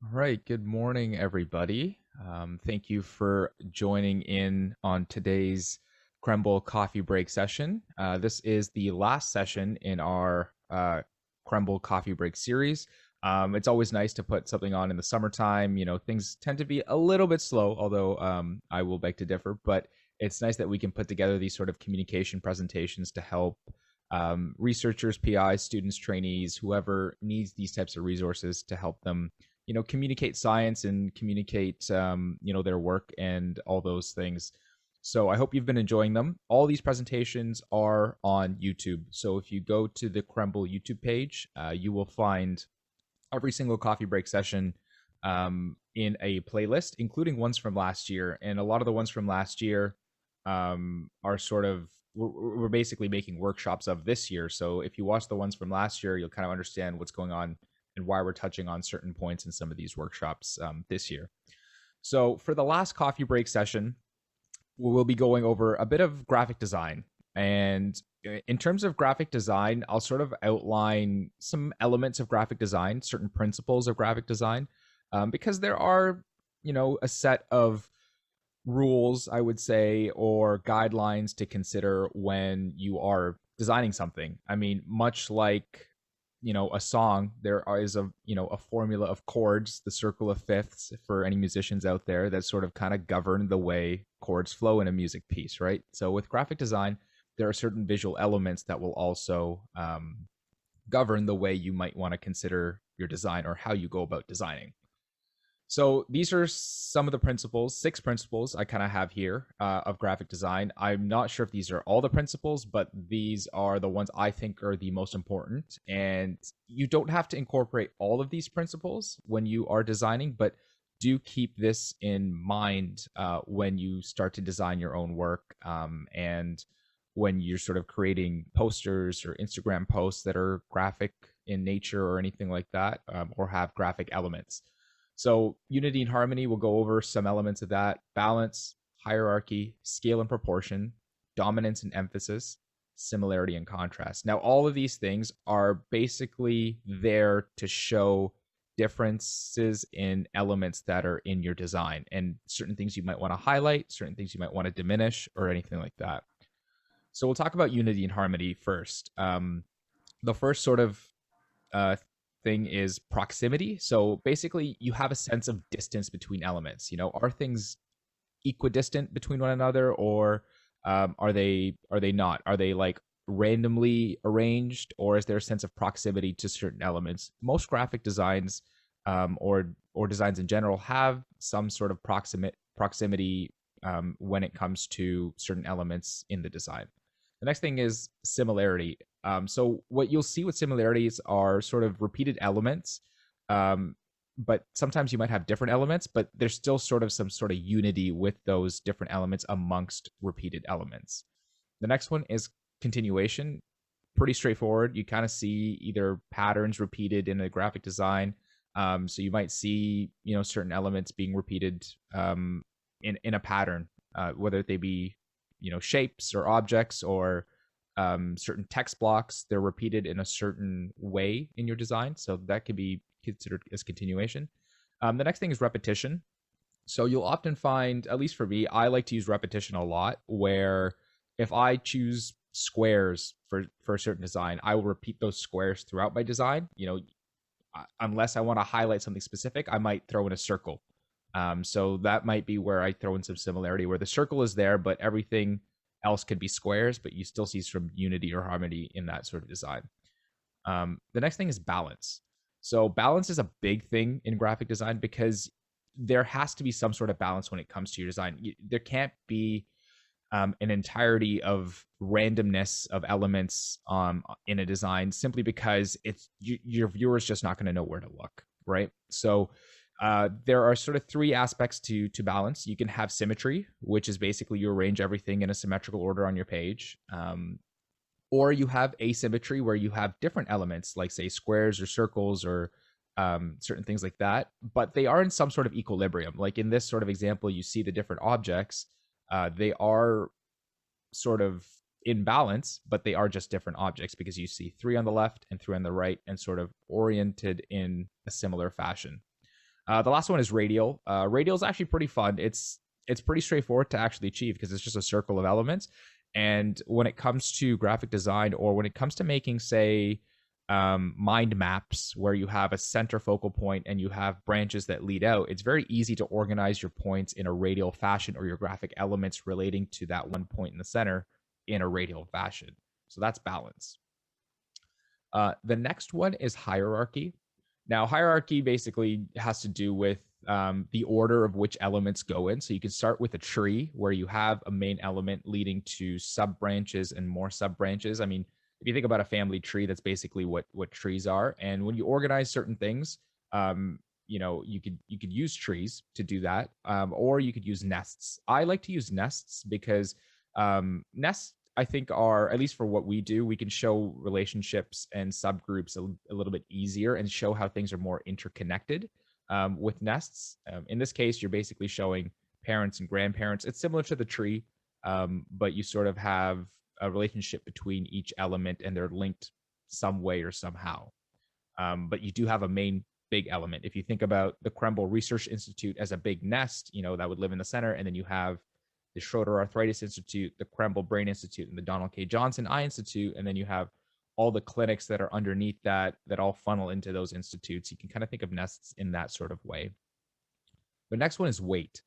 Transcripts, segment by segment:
All right. Good morning, everybody. Thank you for joining in on today's Krembil coffee break session. This is the last session in our Krembil coffee break series. It's always nice to put something on in the summertime. You know, things tend to be a little bit slow, although I will beg to differ. But it's nice that we can put together these sort of communication presentations to help researchers, PIs, students, trainees, whoever needs these types of resources to help them communicate science and communicate their work and all those things. So I hope you've been enjoying them. All these presentations are on YouTube. So if you go to the Krembil YouTube page, you will find every single coffee break session in a playlist, including ones from last year. And a lot of the ones from last year are sort of we're basically making workshops of this year. So if you watch the ones from last year, you'll kind of understand what's going on and why we're touching on certain points in some of these workshops this year. So for the last coffee break session, we'll be going over a bit of graphic design. And in terms of graphic design, I'll sort of outline some elements of graphic design, certain principles of graphic design, because there are, a set of rules, I would say, or guidelines to consider when you are designing something. I mean, much like a song, there is a formula of chords, the circle of fifths for any musicians out there that sort of kind of govern the way chords flow in a music piece, right? So with graphic design, there are certain visual elements that will also govern the way you might want to consider your design or how you go about designing. So these are some of the principles, 6 principles I kind of have here of graphic design. I'm not sure if these are all the principles, but these are the ones I think are the most important. And you don't have to incorporate all of these principles when you are designing, but do keep this in mind when you start to design your own work and when you're sort of creating posters or Instagram posts that are graphic in nature or anything like that, or have graphic elements. So unity and harmony, we'll go over some elements of that: balance, hierarchy, scale and proportion, dominance and emphasis, similarity and contrast. Now, all of these things are basically there to show differences in elements that are in your design and certain things you might want to highlight, certain things you might want to diminish, or anything like that. So we'll talk about unity and harmony first. The first sort of uh, thing is proximity. So basically, you have a sense of distance between elements. Are things equidistant between one another, or are they not? Are they like randomly arranged, or is there a sense of proximity to certain elements? Most graphic designs, or designs in general, have some sort of proximity when it comes to certain elements in the design. The next thing is similarity. So what you'll see with similarities are sort of repeated elements, but sometimes you might have different elements, but there's still sort of some sort of unity with those different elements amongst repeated elements. The next one is continuation. Pretty straightforward. You kind of see either patterns repeated in a graphic design. So you might see, certain elements being repeated in a pattern, whether they be shapes or objects or certain text blocks. They're repeated in a certain way in your design, so that could be considered as continuation. The next thing is repetition. So you'll often find, at least for me, I like to use repetition a lot, where if I choose squares for a certain design, I will repeat those squares throughout my design. Unless I want to highlight something specific, I might throw in a circle. So that might be where I throw in some similarity, where the circle is there, but everything else could be squares, but you still see some unity or harmony in that sort of design. The next thing is balance. So balance is a big thing in graphic design because there has to be some sort of balance when it comes to your design. There can't be an entirety of randomness of elements in a design simply because your viewer's just not going to know where to look, right? So there are sort of 3 aspects to balance. You can have symmetry, which is basically you arrange everything in a symmetrical order on your page. Or you have asymmetry, where you have different elements, like say squares or circles or certain things like that, but they are in some sort of equilibrium. Like in this sort of example, you see the different objects. They are sort of in balance, but they are just different objects because you see 3 on the left and 3 on the right and sort of oriented in a similar fashion. The last one is radial. Radial is actually pretty fun. It's pretty straightforward to actually achieve because it's just a circle of elements. And when it comes to graphic design, or when it comes to making, say, mind maps where you have a center focal point and you have branches that lead out, it's very easy to organize your points in a radial fashion, or your graphic elements relating to that one point in the center in a radial fashion. So that's balance. The next one is hierarchy. Now, hierarchy basically has to do with the order of which elements go in. So you can start with a tree where you have a main element leading to sub branches and more sub branches. I mean, if you think about a family tree, that's basically what trees are. And when you organize certain things, you could use trees to do that, or you could use nests. I like to use nests because nests, I think, are, at least for what we do, we can show relationships and subgroups a little bit easier and show how things are more interconnected with nests. In this case, you're basically showing parents and grandparents. It's similar to the tree, but you sort of have a relationship between each element and they're linked some way or somehow. But you do have a main big element. If you think about the Krembil Research Institute as a big nest, that would live in the center, and then you have the Schroeder Arthritis Institute, the Krembil Brain Institute, and the Donald K. Johnson Eye Institute, and then you have all the clinics that are underneath that all funnel into those institutes. You can kind of think of nests in that sort of way. The next one is weight.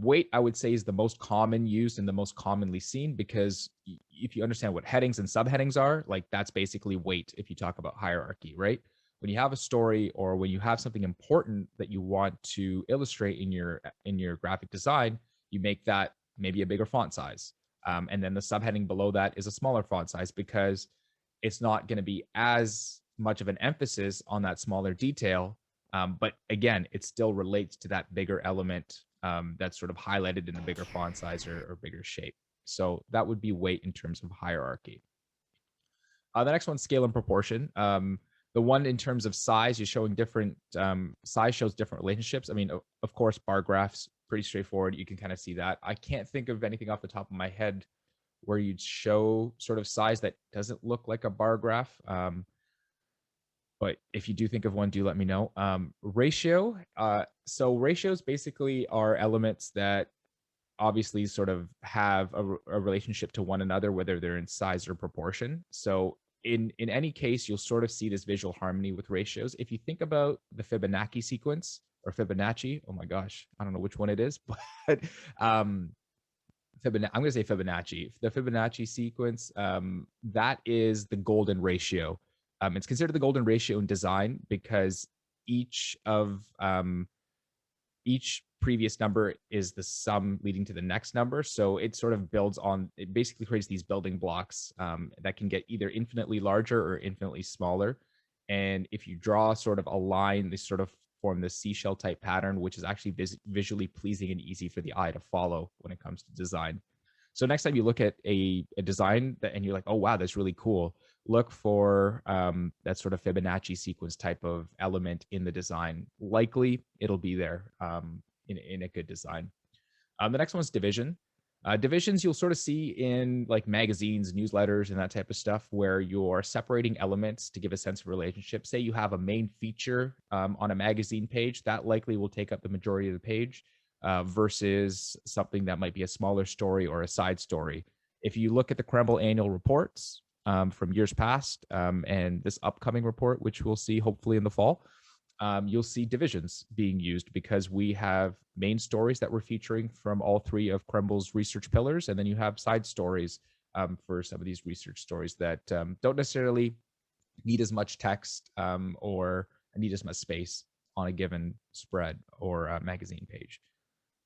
Weight, I would say, is the most common used and the most commonly seen, because if you understand what headings and subheadings are, like, that's basically weight if you talk about hierarchy, right? When you have a story, or when you have something important that you want to illustrate in your graphic design, you make that maybe a bigger font size. And then the subheading below that is a smaller font size, because it's not going to be as much of an emphasis on that smaller detail. But again, it still relates to that bigger element that's sort of highlighted in a bigger font size or bigger shape. So that would be weight in terms of hierarchy. The next one, scale and proportion. The one in terms of size, you're showing different size shows different relationships. I mean, of course, bar graphs, pretty straightforward. You can kind of see that. I can't think of anything off the top of my head where you'd show sort of size that doesn't look like a bar graph. But if you do think of one, do let me know. Ratio. So ratios basically are elements that obviously sort of have a relationship to one another, whether they're in size or proportion. So in any case, you'll sort of see this visual harmony with ratios. If you think about the Fibonacci sequence, or Fibonacci, oh my gosh, I don't know which one it is, but I'm going to say Fibonacci. The Fibonacci sequence, that is the golden ratio. It's considered the golden ratio in design because each previous number is the sum leading to the next number. So it sort of builds on, it basically creates these building blocks that can get either infinitely larger or infinitely smaller. And if you draw sort of a line, they sort of form this seashell type pattern, which is actually visually pleasing and easy for the eye to follow when it comes to design. So next time you look at a design and you're like, oh, wow, that's really cool, look for that sort of Fibonacci sequence type of element in the design. Likely it'll be there in a good design. The next one's division. Divisions you'll sort of see in like magazines, newsletters, and that type of stuff, where you're separating elements to give a sense of relationship. Say you have a main feature on a magazine page, that likely will take up the majority of the page versus something that might be a smaller story or a side story. If you look at the Krembil annual reports from years past and this upcoming report, which we'll see hopefully in the fall, you'll see divisions being used because we have main stories that we're featuring from all three of Krembil's research pillars, and then you have side stories for some of these research stories that don't necessarily need as much text or need as much space on a given spread or magazine page.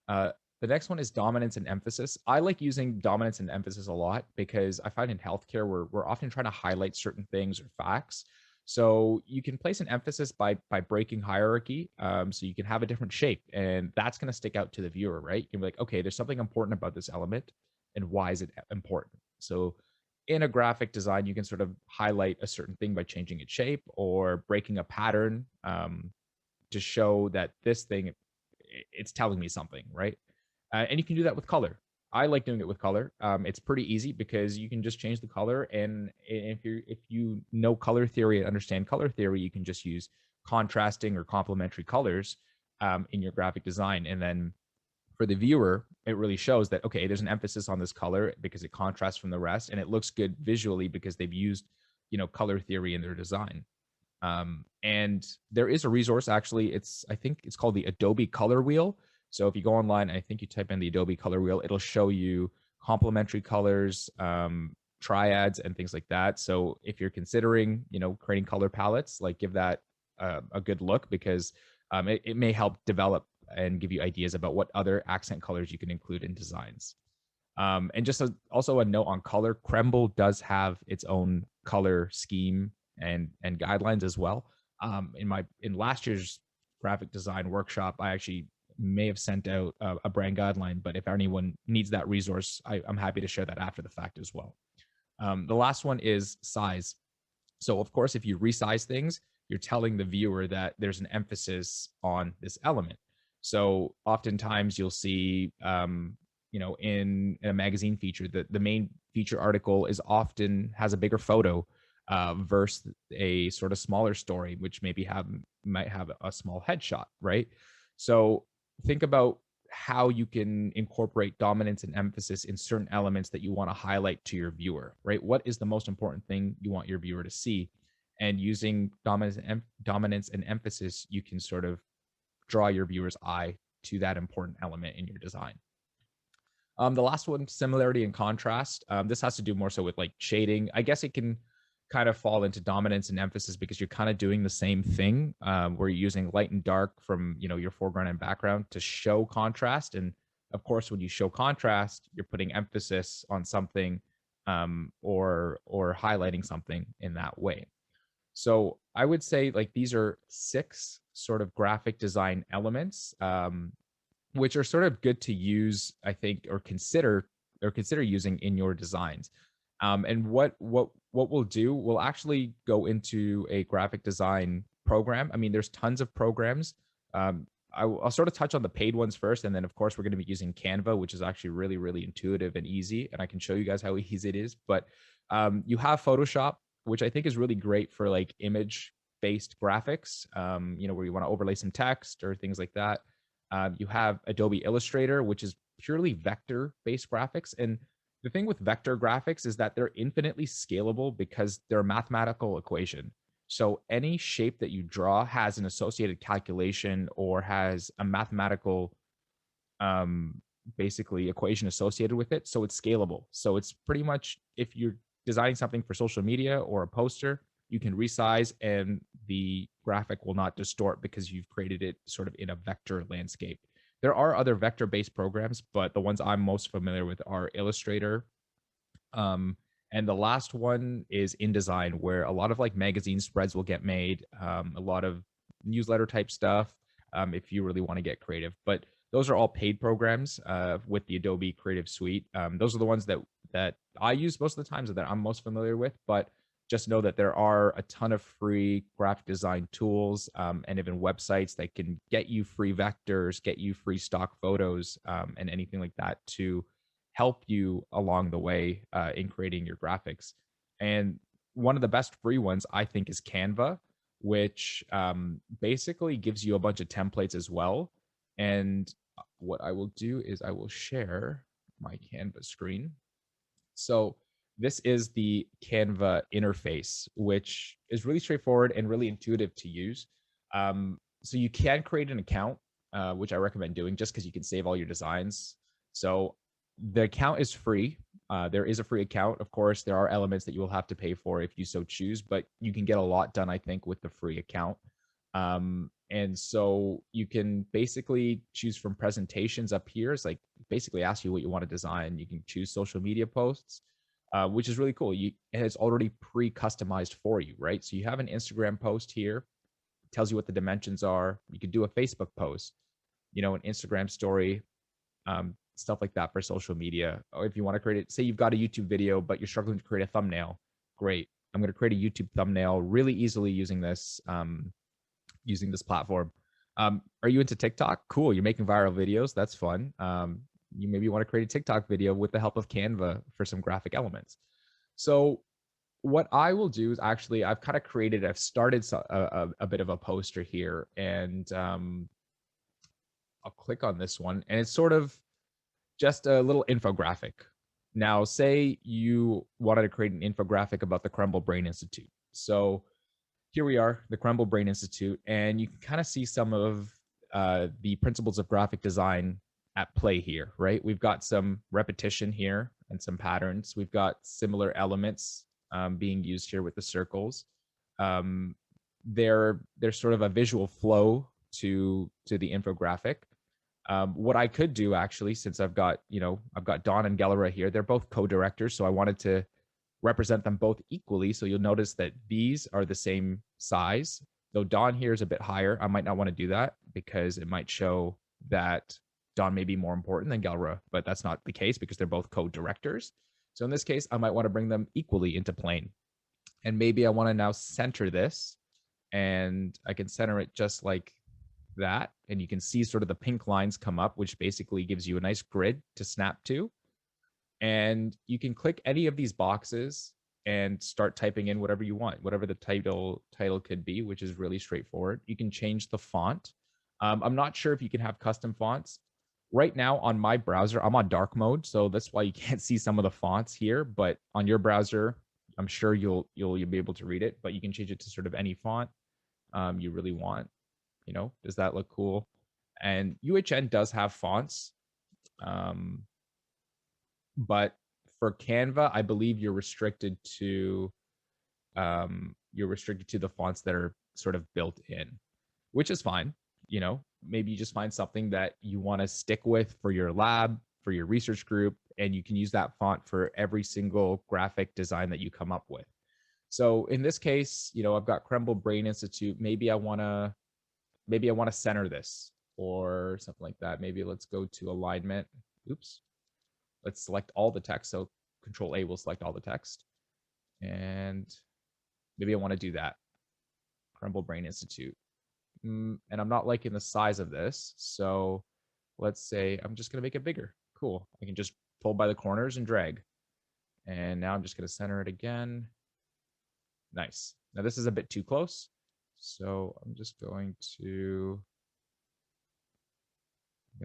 The next one is dominance and emphasis. I like using dominance and emphasis a lot because I find in healthcare we're often trying to highlight certain things or facts. So you can place an emphasis by breaking hierarchy, so you can have a different shape, and that's going to stick out to the viewer, right? You can be like, okay, there's something important about this element, and why is it important? So in a graphic design, you can sort of highlight a certain thing by changing its shape or breaking a pattern to show that this thing, it's telling me something, right? And you can do that with color. I like doing it with color. It's pretty easy because you can just change the color, and if you know color theory and understand color theory, you can just use contrasting or complementary colors in your graphic design. And then for the viewer, it really shows that, okay, there's an emphasis on this color because it contrasts from the rest, and it looks good visually because they've used, color theory in their design. And there is a resource, actually. I think it's called the Adobe Color Wheel. So if you go online, I think you type in the Adobe Color Wheel, it'll show you complementary colors, triads, and things like that. So if you're considering, creating color palettes, like, give that a good look, because it may help develop and give you ideas about what other accent colors you can include in designs. And just also a note on color, Krembil does have its own color scheme and guidelines as well. In last year's graphic design workshop, I actually may have sent out a brand guideline, but if anyone needs that resource, I'm happy to share that after the fact as well. The last one is size. So of course, if you resize things, you're telling the viewer that there's an emphasis on this element. So oftentimes you'll see, in a magazine feature, the main feature article has a bigger photo versus a sort of smaller story, which might have a small headshot, right? So think about how you can incorporate dominance and emphasis in certain elements that you want to highlight to your viewer, right? What is the most important thing you want your viewer to see? And using dominance and emphasis, you can sort of draw your viewer's eye to that important element in your design. The last one, similarity and contrast. This has to do more so with like shading. I guess it can kind of fall into dominance and emphasis because you're kind of doing the same thing, where you're using light and dark from, your foreground and background to show contrast. And of course, when you show contrast, you're putting emphasis on something, or highlighting something in that way. So I would say, like, these are 6 sort of graphic design elements, which are sort of good to use, I think, or consider using in your designs. And what we'll do, we'll actually go into a graphic design program. I mean, there's tons of programs. I'll sort of touch on the paid ones first, and then of course we're going to be using Canva, which is actually really, really intuitive and easy, and I can show you guys how easy it is. But you have Photoshop, which I think is really great for like image-based graphics, where you want to overlay some text or things like that. You have Adobe Illustrator, which is purely vector-based graphics. And the thing with vector graphics is that they're infinitely scalable because they're a mathematical equation. So any shape that you draw has an associated calculation or has a mathematical, basically, equation associated with it. So it's scalable. So it's pretty much, if you're designing something for social media or a poster, you can resize and the graphic will not distort because you've created it sort of in a vector landscape. There are other vector-based programs, but the ones I'm most familiar with are Illustrator. And the last one is InDesign, where a lot of like magazine spreads will get made, a lot of newsletter type stuff, if you really want to get creative. But those are all paid programs with the Adobe Creative Suite. Those are the ones that I use most of the times, that I'm most familiar with. But just know that there are a ton of free graphic design tools, and even websites that can get you free vectors, get you free stock photos, and anything like that to help you along the way in creating your graphics. And one of the best free ones, I think, is Canva, which basically gives you a bunch of templates as well. And what I will do is I will share my Canva screen. So this is the Canva interface, which is really straightforward and really intuitive to use. So you can create an account, which I recommend doing just because you can save all your designs. So the account is free. There is a free account. Of course, there are elements that you will have to pay for if you so choose, but you can get a lot done, I think, with the free account. And so you can basically choose from presentations up here. It's like basically ask you what you want to design. You can choose social media posts, which is really cool. And it's already pre-customized for you, right? So you have an Instagram post here, tells you what the dimensions are. You could do a Facebook post, an Instagram story, stuff like that for social media. Or if you want to create it, say you've got a YouTube video, but you're struggling to create a thumbnail. Great. I'm going to create a YouTube thumbnail really easily using this platform. Are you into TikTok? Cool. You're making viral videos. That's fun. You maybe want to create a TikTok video with the help of Canva for some graphic elements. So what I will do is actually, I've started a bit of a poster here, and I'll click on this one, and it's sort of just a little infographic. Now, say you wanted to create an infographic about the Krembil Brain Institute. So here we are, the Krembil Brain Institute, and you can kind of see some of the principles of graphic design at play here, right? We've got some repetition here and some patterns. We've got similar elements being used here with the circles. There's sort of a visual flow to the infographic. What I could do actually, since I've got Don and Gellera here, they're both co-directors, so I wanted to represent them both equally. So you'll notice that these are the same size. Though Don here is a bit higher, I might not want to do that because it might show that Don may be more important than Gellera, but that's not the case because they're both co-directors. So in this case, I might want to bring them equally into plane. And maybe I want to now center this, and I can center it just like that. And you can see sort of the pink lines come up, which basically gives you a nice grid to snap to. And you can click any of these boxes and start typing in whatever you want, whatever the title could be, which is really straightforward. You can change the font. I'm not sure if you can have custom fonts. Right now on my browser, I'm on dark mode, so that's why you can't see some of the fonts here. But on your browser, I'm sure you'll be able to read it. But you can change it to sort of any font you really want. Does that look cool? And UHN does have fonts. But for Canva, I believe you're restricted to the fonts that are sort of built in, which is fine. Maybe you just find something that you want to stick with for your lab, for your research group, and you can use that font for every single graphic design that you come up with. So in this case, I've got Krembil Brain Institute. Maybe I want to center this or something like that. Maybe let's go to alignment. Oops. Let's select all the text. So Control A will select all the text. And maybe I want to do that. Krembil Brain Institute. And I'm not liking the size of this. So let's say I'm just going to make it bigger. Cool. I can just pull by the corners and drag. And now I'm just going to center it again. Nice. Now this is a bit too close. So I'm just going to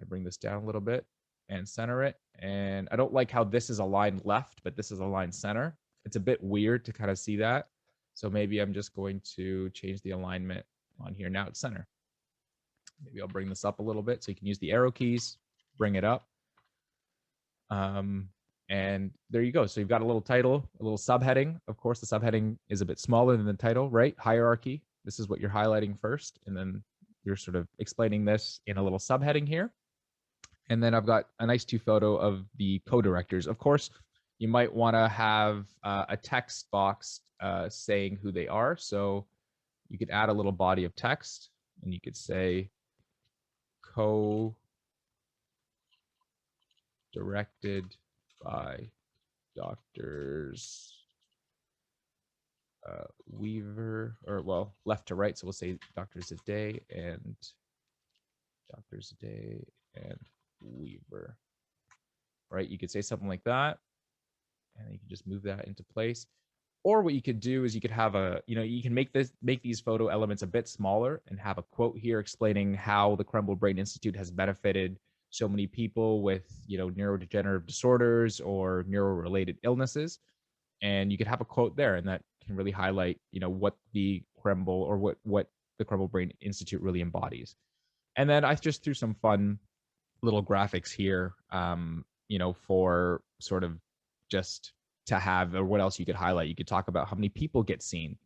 bring this down a little bit and center it. And I don't like how this is aligned left, but this is aligned center. It's a bit weird to kind of see that. So maybe I'm just going to change the alignment on here. Now it's center. Maybe I'll bring this up a little bit so you can use the arrow keys, bring it up. And there you go. So you've got a little title, a little subheading. Of course, the subheading is a bit smaller than the title, right? Hierarchy. This is what you're highlighting first. And then you're sort of explaining this in a little subheading here. And then I've got a nice photo of the co-directors. Of course, you might want to have a text box saying who they are. So you could add a little body of text, and you could say co-directed by Doctors Weaver, or well, left to right. So we'll say Doctors Day and Weaver, right? You could say something like that, and you can just move that into place. Or what you could do is you could have you can make these photo elements a bit smaller and have a quote here explaining how the Krembil Brain Institute has benefited so many people with, neurodegenerative disorders or neuro-related illnesses. And you could have a quote there, and that can really highlight, what the Krembil or what the Krembil Brain Institute really embodies. And then I just threw some fun little graphics here, for sort of just to have, or what else you could highlight. You could talk about how many people get seen.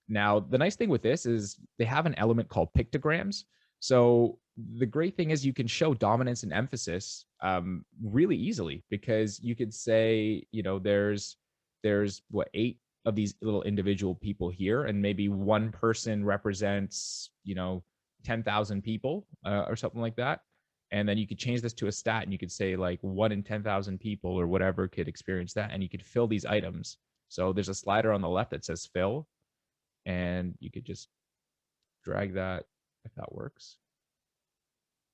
Now, the nice thing with this is they have an element called pictograms. So the great thing is you can show dominance and emphasis really easily, because you could say, there's 8 of these little individual people here, and maybe one person represents, 10,000 people or something like that. And then you could change this to a stat, and you could say like 1 in 10,000 people or whatever could experience that. And you could fill these items. So there's a slider on the left that says fill, and you could just drag that if that works.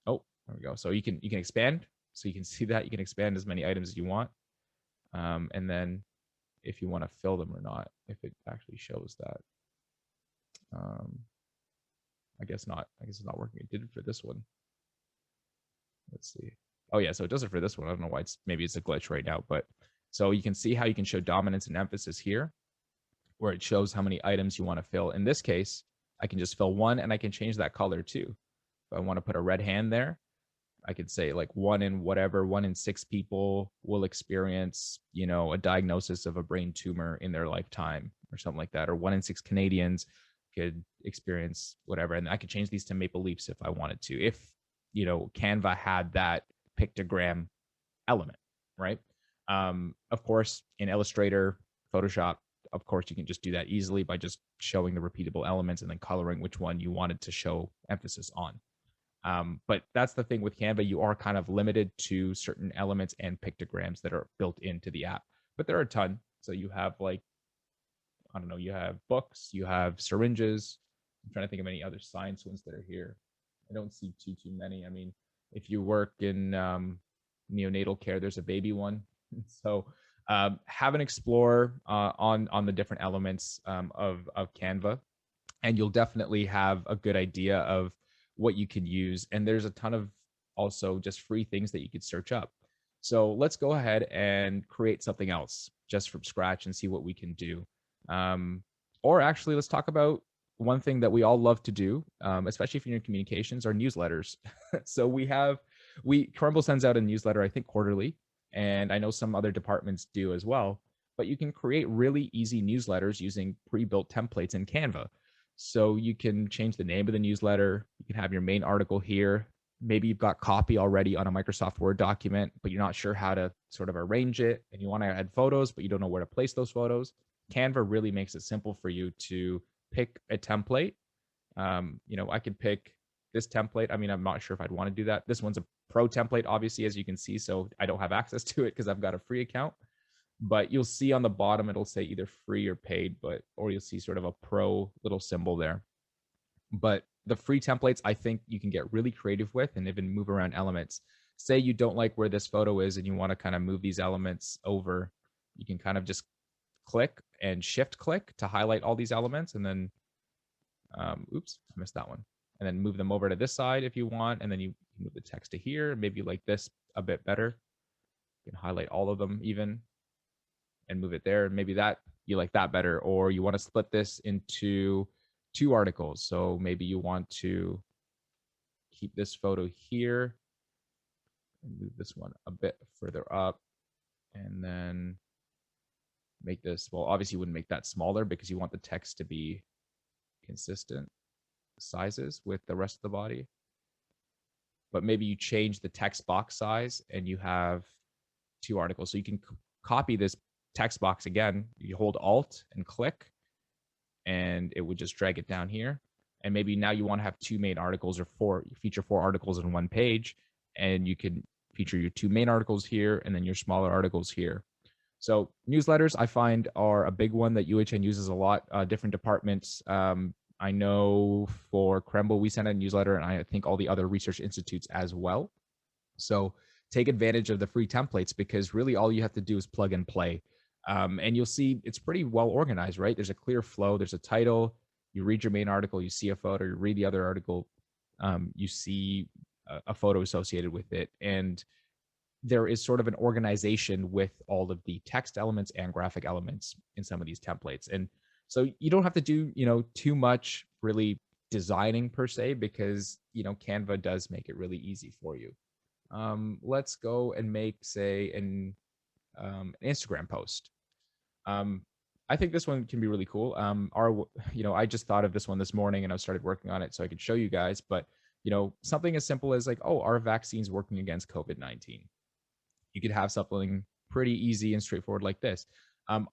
Oh, there we go. So you can expand. So you can see that you can expand as many items as you want. And then if you want to fill them or not, if it actually shows that. I guess not. I guess it's not working. It did it for this one. Let's see. Oh yeah, so it does it for this one. I don't know why maybe it's a glitch right now, but so you can see how you can show dominance and emphasis here, where it shows how many items you want to fill. In this case, I can just fill one, and I can change that color too. If I want to put a red hand there, I could say like 1 in 6 people will experience, a diagnosis of a brain tumor in their lifetime or something like that. Or 1 in 6 Canadians could experience whatever. And I could change these to maple leafs if I wanted to, if, Canva had that pictogram element, right? Of course, in Illustrator, Photoshop, of course, you can just do that easily by just showing the repeatable elements and then coloring which one you wanted to show emphasis on. But that's the thing with Canva, you are kind of limited to certain elements and pictograms that are built into the app. But there are a ton. So you have like, I don't know, you have books, you have syringes. I'm trying to think of any other science ones that are here. I don't see too many. I mean, if you work in neonatal care, there's a baby one. So have an explore on the different elements of Canva, and you'll definitely have a good idea of what you can use. And there's a ton of also just free things that you could search up. So let's go ahead and create something else just from scratch and see what we can do. Or actually, let's talk about one thing that we all love to do, especially if you're in communications, are newsletters. So Krembil sends out a newsletter, I think quarterly, and I know some other departments do as well. But you can create really easy newsletters using pre-built templates in Canva. So you can change the name of the newsletter. You can have your main article here. Maybe you've got copy already on a Microsoft Word document, but you're not sure how to sort of arrange it, and you want to add photos, but you don't know where to place those photos. Canva really makes it simple for you to pick a template. I could pick this template. I mean, I'm not sure if I'd want to do that. This one's a pro template, obviously, as you can see, so I don't have access to it because I've got a free account. But you'll see on the bottom, it'll say either free or paid, or you'll see sort of a pro little symbol there. But the free templates, I think you can get really creative with and even move around elements. Say you don't like where this photo is and you want to kind of move these elements over, you can kind of just click and shift click to highlight all these elements, and then, oops, I missed that one. And then move them over to this side if you want, and then you move the text to here. Maybe you like this a bit better. You can highlight all of them even and move it there. And maybe that you like that better, or you want to split this into 2 articles. So maybe you want to keep this photo here and move this one a bit further up, and then make this, well, obviously you wouldn't make that smaller because you want the text to be consistent sizes with the rest of the body. But maybe you change the text box size and you have 2 articles. So you can copy this text box again. You hold Alt and click, and it would just drag it down here. And maybe now you want to have 2 main articles, or feature 4 articles in one page, and you can feature your 2 main articles here and then your smaller articles here. So newsletters, I find, are a big one that UHN uses a lot. Different departments. I know for Krembil, we send a newsletter, and I think all the other research institutes as well. So take advantage of the free templates, because really all you have to do is plug and play. And you'll see it's pretty well organized, right? There's a clear flow. There's a title. You read your main article, you see a photo, you read the other article, you see a photo associated with it. And there is sort of an organization with all of the text elements and graphic elements in some of these templates. And so you don't have to do, too much really designing per se, because, Canva does make it really easy for you. Let's go and make, say, an Instagram post. I think this one can be really cool. I just thought of this one this morning and I started working on it so I could show you guys. But, something as simple as like, oh, our vaccine's working against COVID-19. You could have something pretty easy and straightforward like this.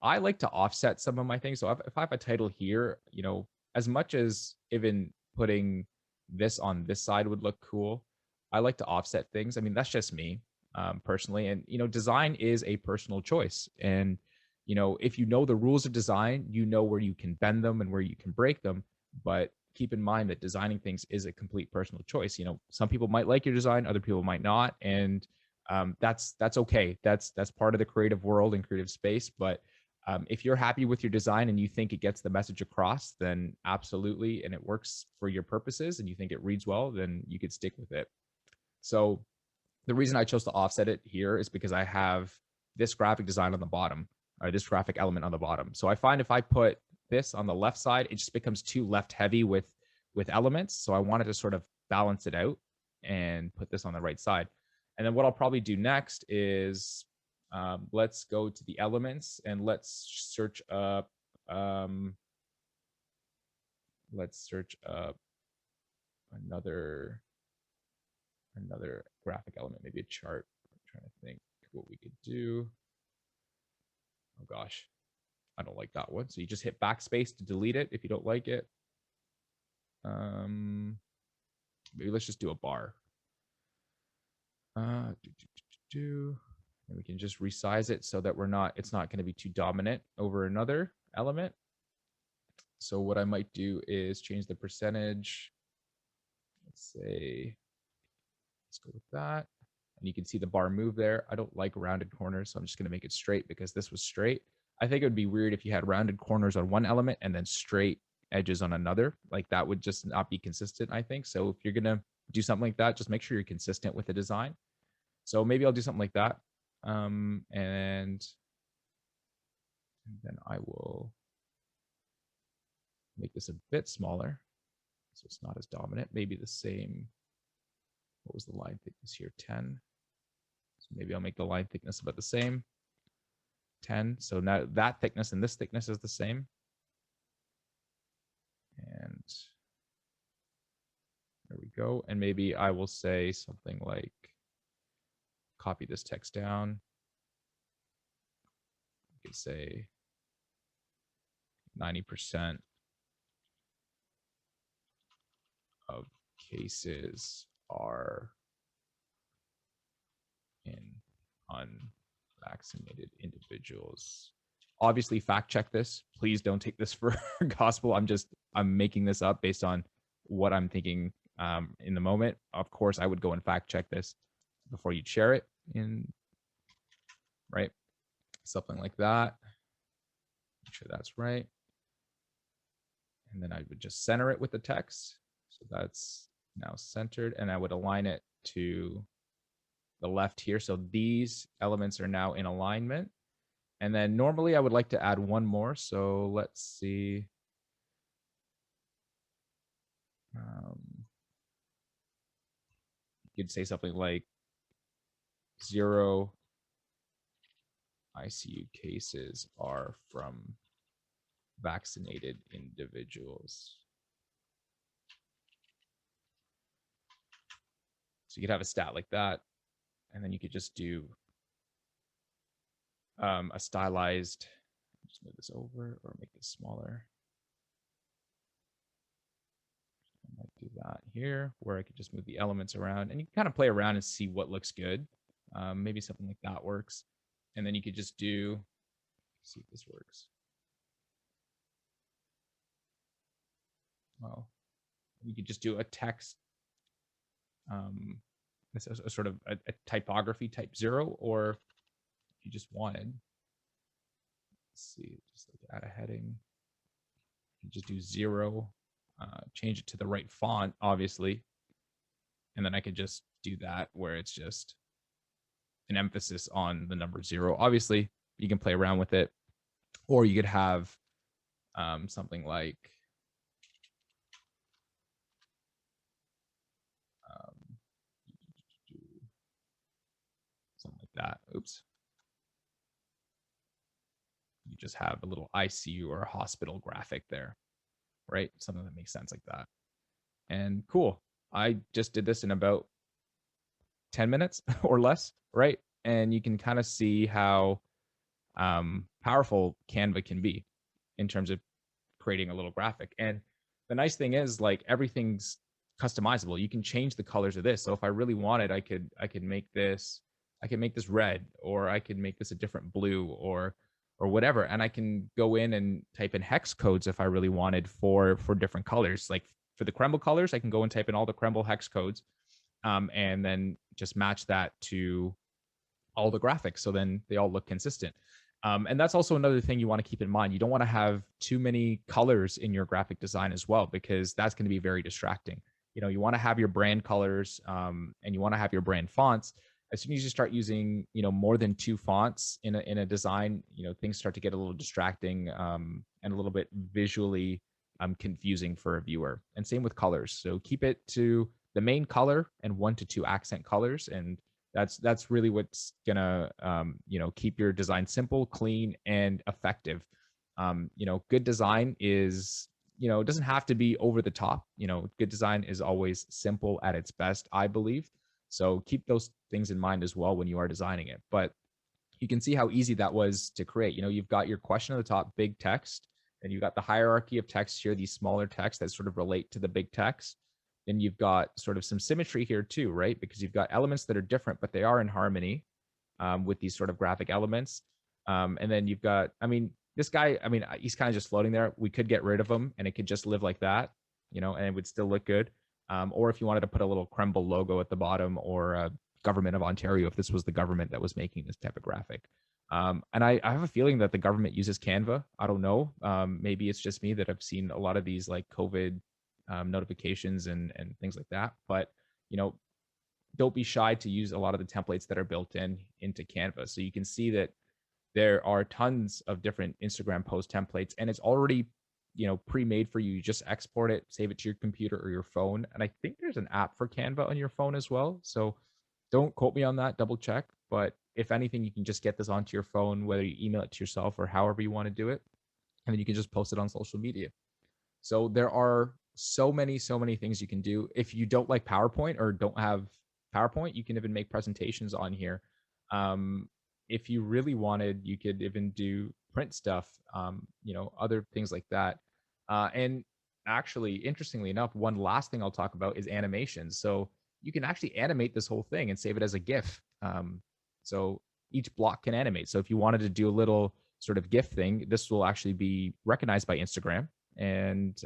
I like to offset some of my things. So if I have a title here, as much as even putting this on this side would look cool, I like to offset things. I mean, that's just me personally. And, design is a personal choice. And, if you know the rules of design, you know where you can bend them and where you can break them. But keep in mind that designing things is a complete personal choice. Some people might like your design, other people might not. And that's okay. That's part of the creative world and creative space. But if you're happy with your design and you think it gets the message across, then absolutely, and it works for your purposes and you think it reads well, then you could stick with it. So The reason I chose to offset it here is because I have this graphic design on the bottom, or this graphic element on the bottom. So I find if I put this on the left side, it just becomes too left heavy with elements. So I wanted to sort of balance it out and put this on the right side. And then what I'll probably do next is let's go to the elements and let's search up another graphic element, maybe a chart. I'm trying to think what we could do. Oh gosh, I don't like that one. So you just hit backspace to delete it if you don't like it. Maybe let's just do a bar. And we can just resize it so that it's not going to be too dominant over another element. So what I might do is change the percentage. Let's say, let's go with that. And you can see the bar move there. I don't like rounded corners, so I'm just going to make it straight because this was straight. I think it would be weird if you had rounded corners on one element and then straight edges on another. Like that would just not be consistent, I think. So if you're going to do something like that, just make sure you're consistent with the design. So maybe I'll do something like that. And then I will make this a bit smaller so it's not as dominant. Maybe the same. What was the line thickness here? 10. So maybe I'll make the line thickness about the same. 10. So now that thickness and this thickness is the same. And there we go. And maybe I will say something like, copy this text down. You could say 90% of cases are in unvaccinated individuals. Obviously, fact check this. Please don't take this for gospel. I'm making this up based on what I'm thinking in the moment. Of course, I would go and fact check this before you share it right? Something like that. Make sure that's right. And then I would just center it with the text. So that's now centered, and I would align it to the left here. So these elements are now in alignment. And then normally I would like to add one more. So let's see. You could say something like 0 ICU cases are from vaccinated individuals. So you could have a stat like that, and then you could just do a stylized, just move this over or make this smaller. I might do that here, where I could just move the elements around, and you can kind of play around and see what looks good. Maybe something like that works. And then you could just do, see if this works. Well, you could just do a text, a sort of a typography type 0, or if you just wanted, let's see, just like add a heading, you just do 0, change it to the right font, obviously, and then I could just do that where it's just an emphasis on the number 0. Obviously, you can play around with it, or you could have something like something like that. Oops. You just have a little ICU or a hospital graphic there, right? Something that makes sense like that. And cool. I just did this in about 10 minutes or less, right? And you can kind of see how powerful Canva can be in terms of creating a little graphic. And the nice thing is, like, everything's customizable. You can change the colors of this. So if I really wanted, I could make this, red, or I could make this a different blue, or whatever. And I can go in and type in hex codes if I really wanted for different colors. Like for the Krembil colors, I can go and type in all the Krembil hex codes, and then just match that to all the graphics. So then they all look consistent. And that's also another thing you want to keep in mind. You don't want to have too many colors in your graphic design as well, because that's going to be very distracting. You know, you want to have your brand colors, and you want to have your brand fonts, as soon as you start using, more than 2 fonts in a design, things start to get a little distracting, and a little bit visually confusing for a viewer. And same with colors. So keep it to the main color and 1 to 2 accent colors, and that's really what's gonna keep your design simple, clean, and effective. Good design is, it doesn't have to be over the top. Good design is always simple at its best, I believe. So keep those things in mind as well when you are designing it. But you can see how easy that was to create. You've got your question at the top, big text, and you've got the hierarchy of text here, these smaller texts that sort of relate to the big text. Then you've got sort of some symmetry here too, right? Because you've got elements that are different, but they are in harmony with these sort of graphic elements. And then you've got, this guy, he's kind of just floating there. We could get rid of him and it could just live like that, and it would still look good. Or if you wanted to put a little Krembil logo at the bottom, or government of Ontario, if this was the government that was making this type of graphic. And I have a feeling that the government uses Canva. I don't know. Maybe it's just me that I've seen a lot of these like COVID notifications and things like that. But, don't be shy to use a lot of the templates that are built into Canva. So you can see that there are tons of different Instagram post templates, and it's already, pre-made for you. You just export it, save it to your computer or your phone. And I think there's an app for Canva on your phone as well. So don't quote me on that, double check. But if anything, you can just get this onto your phone, whether you email it to yourself or however you want to do it. And then you can just post it on social media. So there are so many things you can do. If you don't like PowerPoint or don't have PowerPoint, you can even make presentations on here. If you really wanted, you could even do print stuff, other things like that. And actually, interestingly enough, one last thing I'll talk about is animations. So you can actually animate this whole thing and save it as a GIF. So each block can animate. So if you wanted to do a little sort of GIF thing, this will actually be recognized by Instagram, and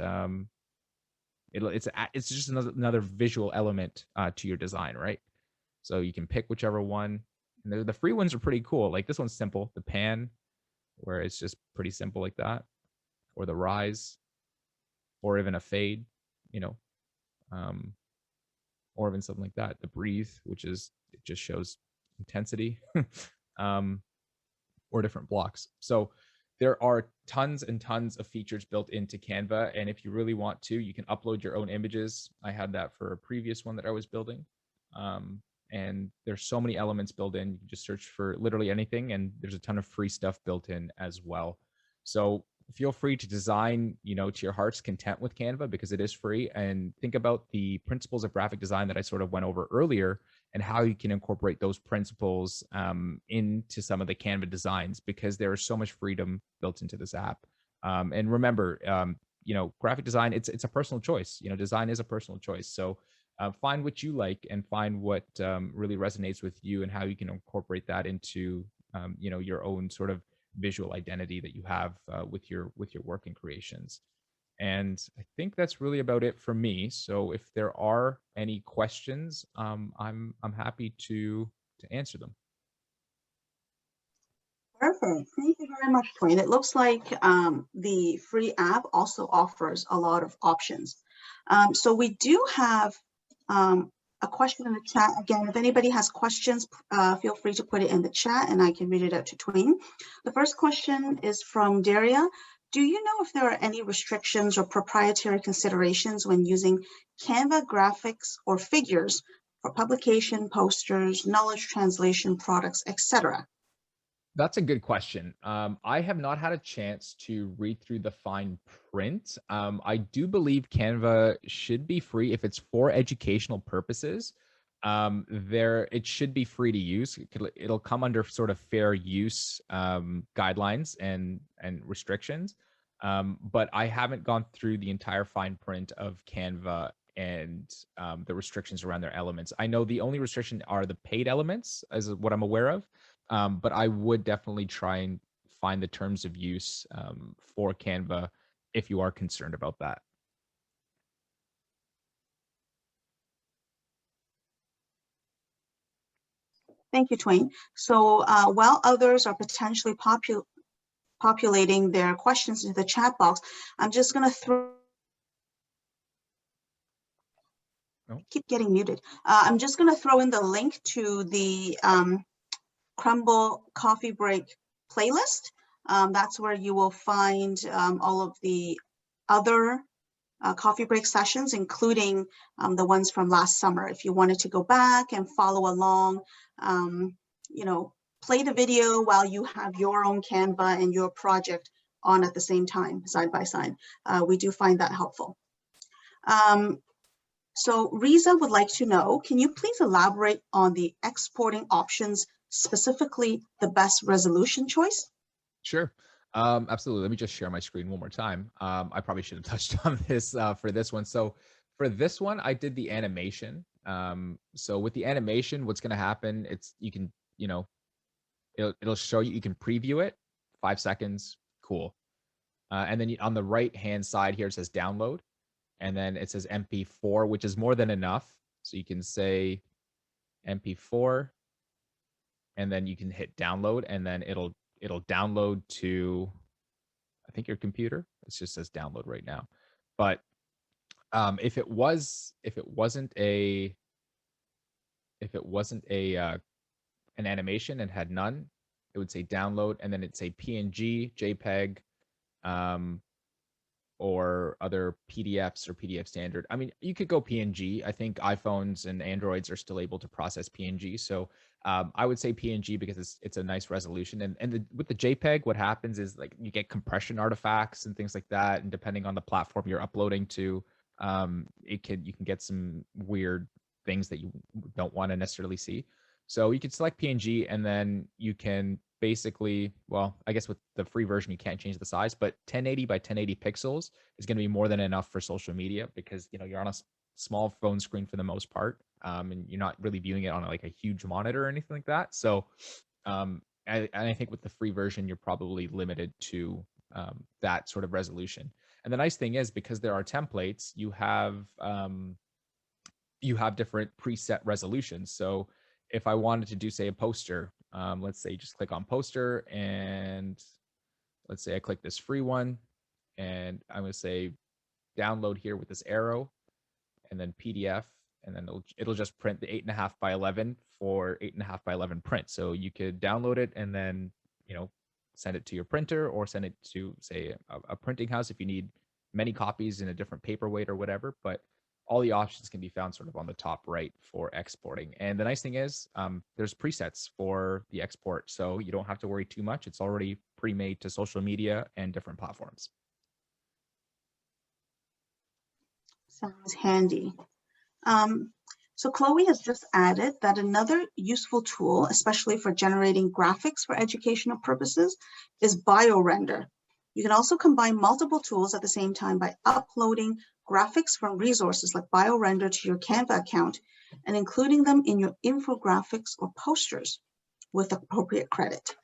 it's just another visual element to your design, right? So you can pick whichever one. And the free ones are pretty cool. Like this one's simple, the pan, where it's just pretty simple like that, or the rise, or even a fade, or even something like that. The breathe, which is, it just shows intensity, or different blocks. So there are tons and tons of features built into Canva. And if you really want to, you can upload your own images. I had that for a previous one that I was building. And there's so many elements built in. You can just search for literally anything, and there's a ton of free stuff built in as well. So feel free to design, to your heart's content with Canva, because it is free. And think about the principles of graphic design that I sort of went over earlier, and how you can incorporate those principles into some of the Canva designs, because there is so much freedom built into this app. And remember, graphic design, it's a personal choice. Design is a personal choice. So find what you like and find what really resonates with you, and how you can incorporate that into your own sort of visual identity that you have with your work and creations. And I think that's really about it for me. So if there are any questions, I'm happy to answer them. Perfect. Thank you very much, Twain. It looks like the free app also offers a lot of options. So we do have a question in the chat. Again, if anybody has questions, feel free to put it in the chat and I can read it out to Twain. The first question is from Daria. Do you know if there are any restrictions or proprietary considerations when using Canva graphics or figures for publication, posters, knowledge translation products, etc.? That's a good question. I have not had a chance to read through the fine print. I do believe Canva should be free if it's for educational purposes. It should be free to use. It'll come under sort of fair use guidelines and restrictions. But I haven't gone through the entire fine print of Canva and the restrictions around their elements. I know the only restriction are the paid elements, as what I'm aware of. But I would definitely try and find the terms of use for Canva if you are concerned about that. Thank you, Twain. So while others are potentially populating their questions into the chat box, I'm just going to throw No. Keep getting muted. I'm just going to throw in the link to the Krembil coffee break playlist. That's where you will find all of the other coffee break sessions, including the ones from last summer. If you wanted to go back and follow along, you know, play the video while you have your own Canva and your project on at the same time, side by side. We do find that helpful. So Riza would like to know, can you please elaborate on the exporting options, specifically the best resolution choice? Sure. Absolutely. Let me just share my screen one more time. I probably should have touched on this for this one. So for this one, I did the animation. So with the animation, what's going to happen, you can, it'll show you, you can preview it, 5 seconds, cool. And then on the right-hand side here, it says download. And then it says MP4, which is more than enough. So you can say MP4, and then you can hit download, and then it'll download to, I think, your computer. It just says download right now. But if it wasn't an animation and had none, it would say download, and then it'd say PNG, JPEG, or other PDFs or PDF standard. I mean, you could go PNG. I think iPhones and Androids are still able to process PNG. So I would say PNG because it's a nice resolution. And with the JPEG, what happens is like you get compression artifacts and things like that. And depending on the platform you're uploading to, you can get some weird things that you don't want to necessarily see. So you could select PNG, and then you can basically, well, I guess with the free version, you can't change the size, but 1080 by 1080 pixels is going to be more than enough for social media because, you're on a small phone screen for the most part. And you're not really viewing it on like a huge monitor or anything like that. So, and I think with the free version, you're probably limited to that sort of resolution. And the nice thing is, because there are templates, you have different preset resolutions. So if I wanted to do, say, a poster, let's say just click on poster, and let's say I click this free one, and I'm going to say download here with this arrow, and then PDF, and then it'll just print the 8.5 by 11 for 8.5 by 11 print. So you could download it and then, send it to your printer, or send it to, say, a printing house if you need many copies in a different paperweight or whatever. But all the options can be found sort of on the top right for exporting. And the nice thing is there's presets for the export, so you don't have to worry too much. It's already pre-made to social media and different platforms. Sounds handy. So Chloe has just added that another useful tool, especially for generating graphics for educational purposes, is BioRender. You can also combine multiple tools at the same time by uploading graphics from resources like BioRender to your Canva account and including them in your infographics or posters with appropriate credit.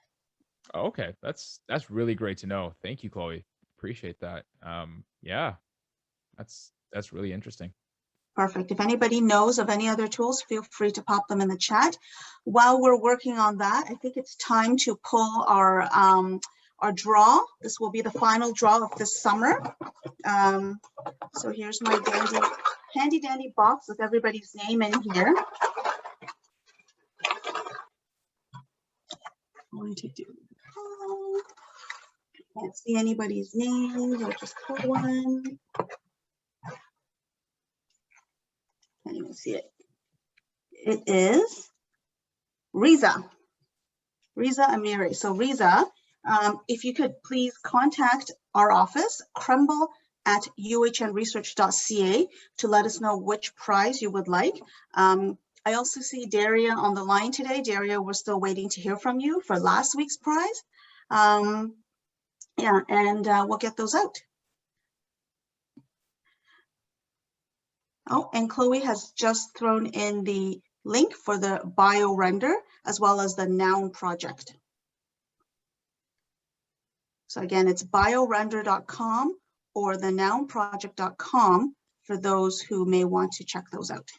Okay, that's really great to know. Thank you, Chloe. Appreciate that. Yeah, that's really interesting. Perfect. If anybody knows of any other tools, feel free to pop them in the chat. While we're working on that, I think it's time to pull our draw. This will be the final draw of this summer. So here's my handy dandy box with everybody's name in here. I'm going to do, can't see anybody's names. I'll just pull one. Can't even see it. It is Riza Amiri. So Riza, if you could please contact our office, krembil@uhnresearch.ca, to let us know which prize you would like. I also see Daria on the line today. Daria, we're still waiting to hear from you for last week's prize. Yeah, and we'll get those out. Oh, and Chloe has just thrown in the link for the BioRender as well as the Noun project. So again, it's biorender.com or the nounproject.com for those who may want to check those out.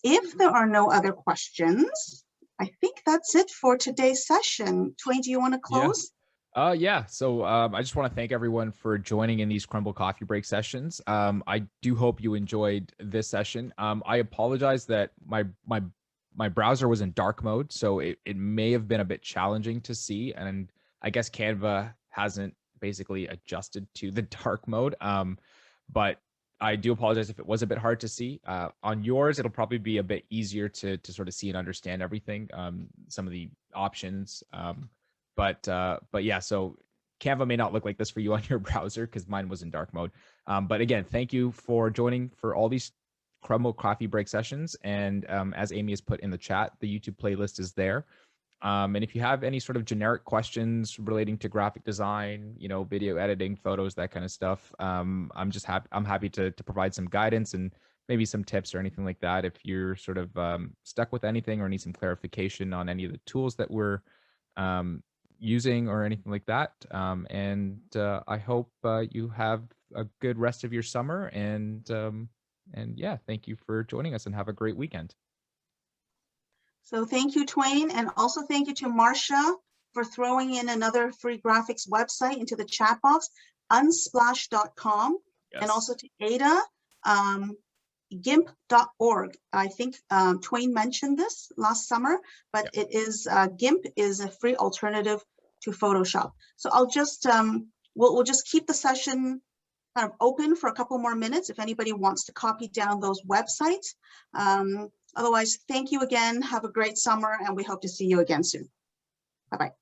If there are no other questions, I think that's it for today's session. Twain, do you want to close? Yeah. So I just want to thank everyone for joining in these Krembil coffee break sessions. I do hope you enjoyed this session. I apologize that my browser was in dark mode, so it may have been a bit challenging to see, and I guess Canva hasn't basically adjusted to the dark mode. But I do apologize if it was a bit hard to see. On yours, it'll probably be a bit easier to sort of see and understand everything. Some of the options. But yeah, so Canva may not look like this for you on your browser because mine was in dark mode. But again, thank you for joining for all these Krembil coffee break sessions. And as Amy has put in the chat, the YouTube playlist is there. And if you have any sort of generic questions relating to graphic design, video editing, photos, that kind of stuff, I'm just happy. I'm happy to provide some guidance and maybe some tips or anything like that. If you're sort of stuck with anything or need some clarification on any of the tools that we're um, using or anything like that. And I hope you have a good rest of your summer. And yeah, thank you for joining us and have a great weekend. So thank you, Twain, and also thank you to Marcia for throwing in another free graphics website into the chat box, unsplash.com, Yes. and also to Ada, gimp.org. I think Twain mentioned this last summer, but it is GIMP is a free alternative to Photoshop. So I'll just we'll just keep the session kind of open for a couple more minutes if anybody wants to copy down those websites. Otherwise, thank you again. Have a great summer, and we hope to see you again soon. Bye-bye.